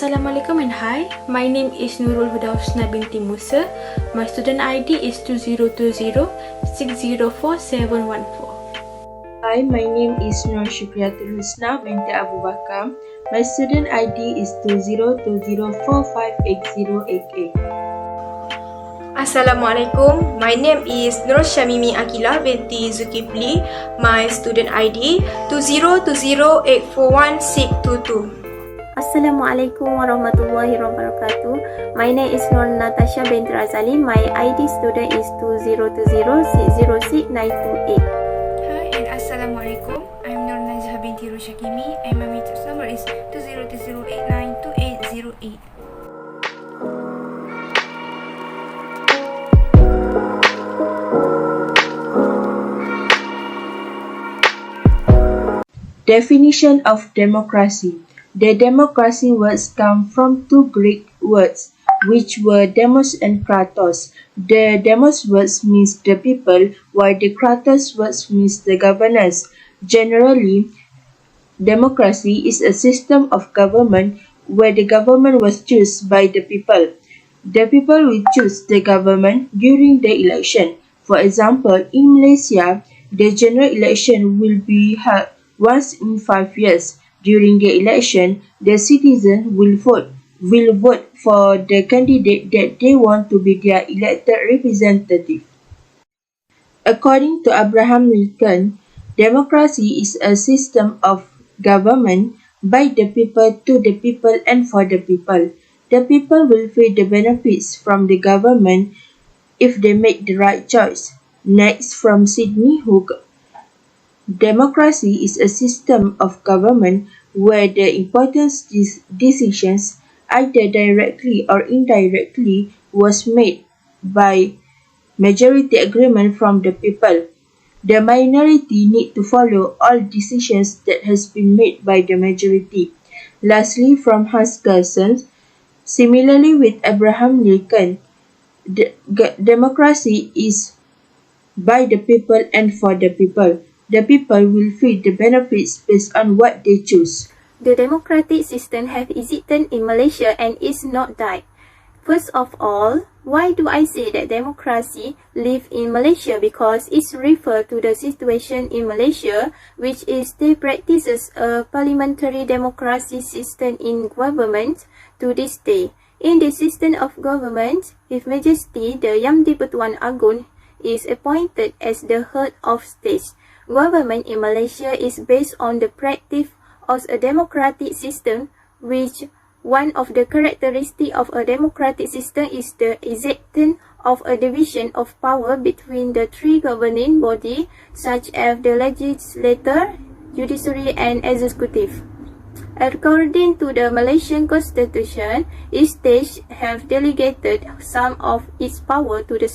Assalamualaikum and hi. My name is Nurul Huda Husna binti Musa. My student ID is 2020604714. Hi, my name is Nur Shukriyatul Husna binti Abu Bakar. My student ID is 2020458088. Assalamualaikum. My name is Nur Syamimi Akila binti Zulkifli. My student ID 2020841622. Assalamualaikum warahmatullahi wabarakatuh. My name is Nur Natasha binti Razali. My ID student is 2020606928. Hi and Assalamualaikum. I'm Nur Najah binti Rushakimi and my meetup number is 2020892808. Definition of democracy. The democracy words come from two Greek words, which were demos and kratos. The demos words means the people, while the kratos words means the governors. Generally, democracy is a system of government where the government was chosen by the people. The people will choose the government during the election. For example, in Malaysia, the general election will be held once in 5 years. During the election, the citizens will vote for the candidate that they want to be their elected representative. According to Abraham Lincoln, democracy is a system of government by the people, to the people, and for the people. The people will feel the benefits from the government if they make the right choice. Next, from Sidney Hook, democracy is a system of government where the important decisions, either directly or indirectly, was made by majority agreement from the people. The minority need to follow all decisions that has been made by the majority. Lastly, from HASSAN, similarly with Abraham Lincoln, democracy is by the people and for the people. The people will feel the benefits based on what they choose. The democratic system have existed in Malaysia and is not died. First of all, why do I say that democracy live in Malaysia? Because it refers to the situation in Malaysia, which is they practices a parliamentary democracy system in government to this day. In the system of government, His Majesty the Yang di-Pertuan Agong is appointed as the head of state. Government in Malaysia is based on the practice of a democratic system, which one of the characteristics of a democratic system is the existence of a division of power between the three governing bodies, such as the legislature, judiciary, and executive. According to the Malaysian Constitution, each state have delegated some of its power to the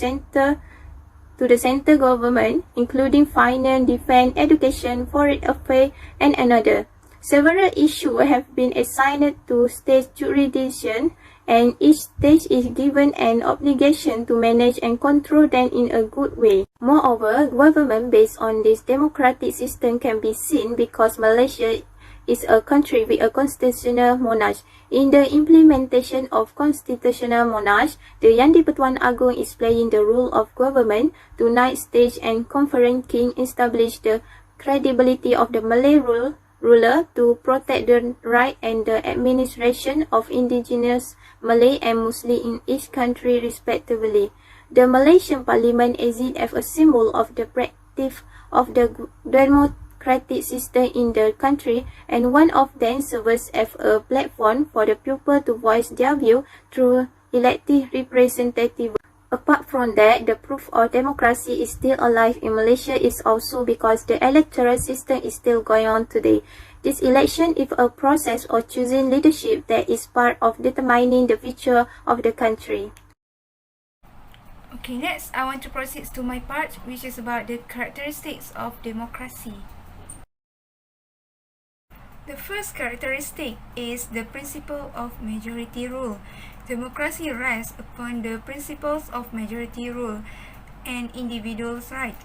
central government, including finance, defense, education, foreign affairs, and another. Several issues have been assigned to state jurisdiction, and each state is given an obligation to manage and control them in a good way. Moreover, government based on this democratic system can be seen because Malaysia is a country with a constitutional monarch. In the implementation of constitutional monarch, the Yang di-Pertuan Agong is playing the role of government to knight state and conferring king, establish the credibility of the Malay ruler to protect the right and the administration of indigenous Malay and Muslim in each country respectively. The Malaysian Parliament exists as a symbol of the practice of the democratic system in the country, and one of them serves as a platform for the people to voice their view through elected representatives. Apart from that, the proof of democracy is still alive in Malaysia is also because the electoral system is still going on today. This election is a process of choosing leadership that is part of determining the future of the country. Okay, next I want to proceed to my part, which is about the characteristics of democracy. The first characteristic is the principle of majority rule. Democracy rests upon the principles of majority rule and individuals' right.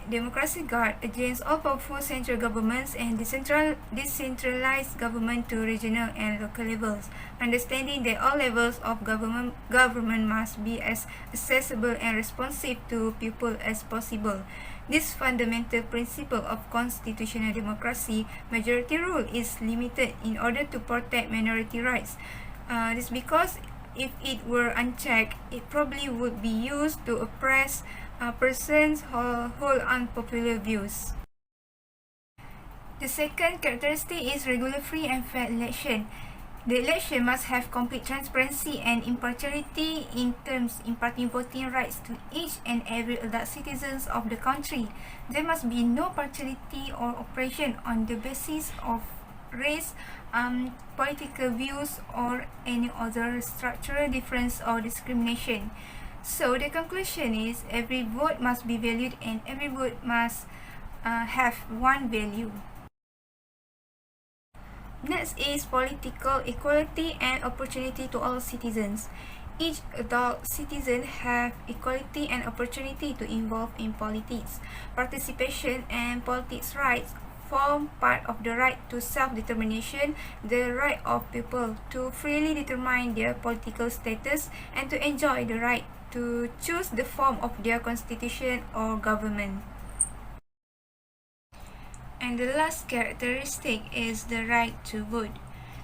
democracy guard against all powerful central governments and decentralized government to regional and local levels, understanding that all levels of government must be as accessible and responsive to people as possible. This fundamental principle of constitutional democracy, majority rule, is limited in order to protect minority rights. This because if it were unchecked, it probably would be used to oppress persons who hold unpopular views. The second characteristic is regular, free and fair election. The election must have complete transparency and impartiality in terms imparting voting rights to each and every adult citizens of the country. There must be no partiality or oppression on the basis of race, political views, or any other structural difference or discrimination. So the conclusion is every vote must be valued and every vote must have one value. Next is political equality and opportunity to all citizens. Each adult citizen have equality and opportunity to involve in politics. Participation and politics rights form part of the right to self-determination, the right of people to freely determine their political status, and to enjoy the right to choose the form of their constitution or government. And the last characteristic is the right to vote.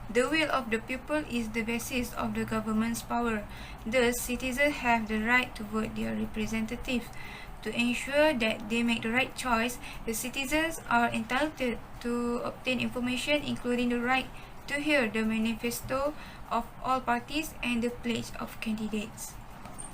The will of the people is the basis of the government's power. Thus, citizens have the right to vote their representatives. To ensure that they make the right choice, the citizens are entitled to obtain information, including the right to hear the manifesto of all parties and the pledge of candidates.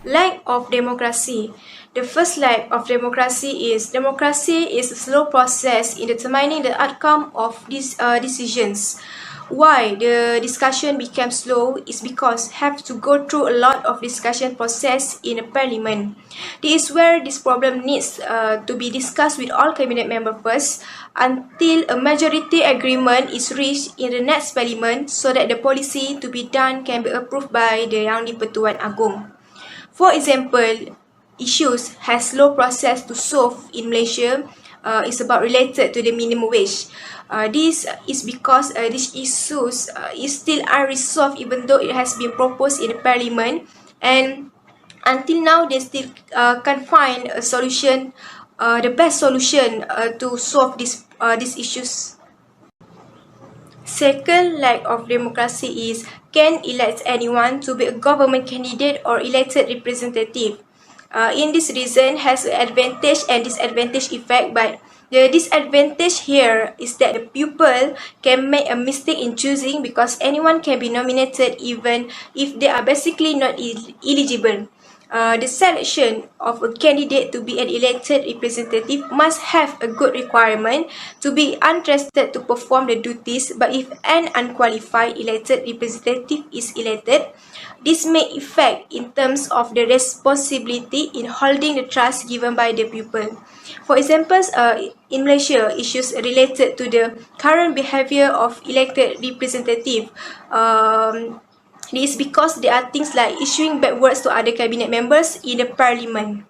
Lack of democracy. The first lack of democracy is a slow process in determining the outcome of these decisions. Why the discussion became slow is because have to go through a lot of discussion process in the parliament. This is where this problem needs to be discussed with all cabinet members first until a majority agreement is reached in the next parliament so that the policy to be done can be approved by the Yang di-Pertuan Agong. For example, issues has slow process to solve in Malaysia is about related to the minimum wage. This is because these issues is still unresolved even though it has been proposed in the parliament, and until now they still can't find a solution, the best solution to solve these issues. Second lack of democracy is can elect anyone to be a government candidate or elected representative. In this reason has an advantage and disadvantage effect, but the disadvantage here is that the pupil can make a mistake in choosing because anyone can be nominated even if they are basically not eligible. The selection of a candidate to be an elected representative must have a good requirement to be interested to perform the duties, but if an unqualified elected representative is elected, this may affect in terms of the responsibility in holding the trust given by the pupil. For example, in Malaysia, issues related to the current behaviour of elected representative. This is because there are things like issuing bad words to other cabinet members in the parliament.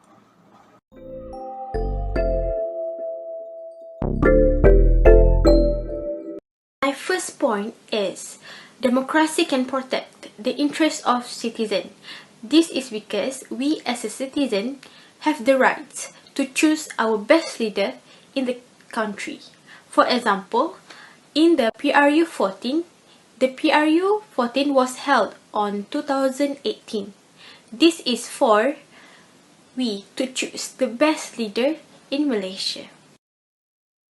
My first point is democracy can protect the interests of citizens. This is because we as a citizen have the right to choose our best leader in the country. For example, in the PRU 14, the PRU 14 was held on 2018. This is for we to choose the best leader in Malaysia.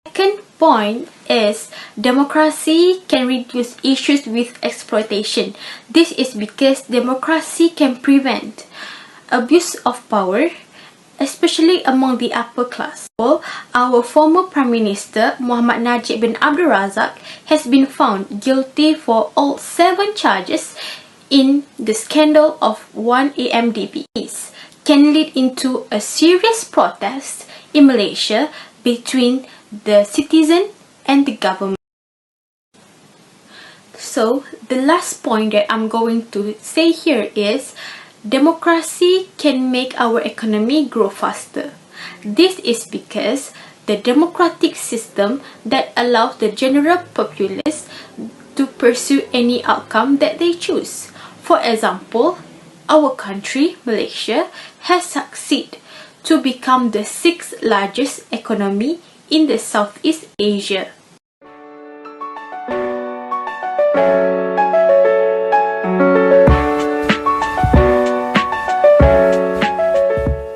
Second point is democracy can reduce issues with exploitation. This is because democracy can prevent abuse of power, especially among the upper class. Our former Prime Minister Muhammad Najib bin Abdul Razak has been found guilty for all 7 charges in the scandal of 1AMDB. This can lead into a serious protest in Malaysia between the citizen and the government. So the last point that I'm going to say here is democracy can make our economy grow faster. This is because the democratic system that allows the general populace to pursue any outcome that they choose. For example, our country, Malaysia, has succeeded to become the 6th largest economy in the Southeast Asia.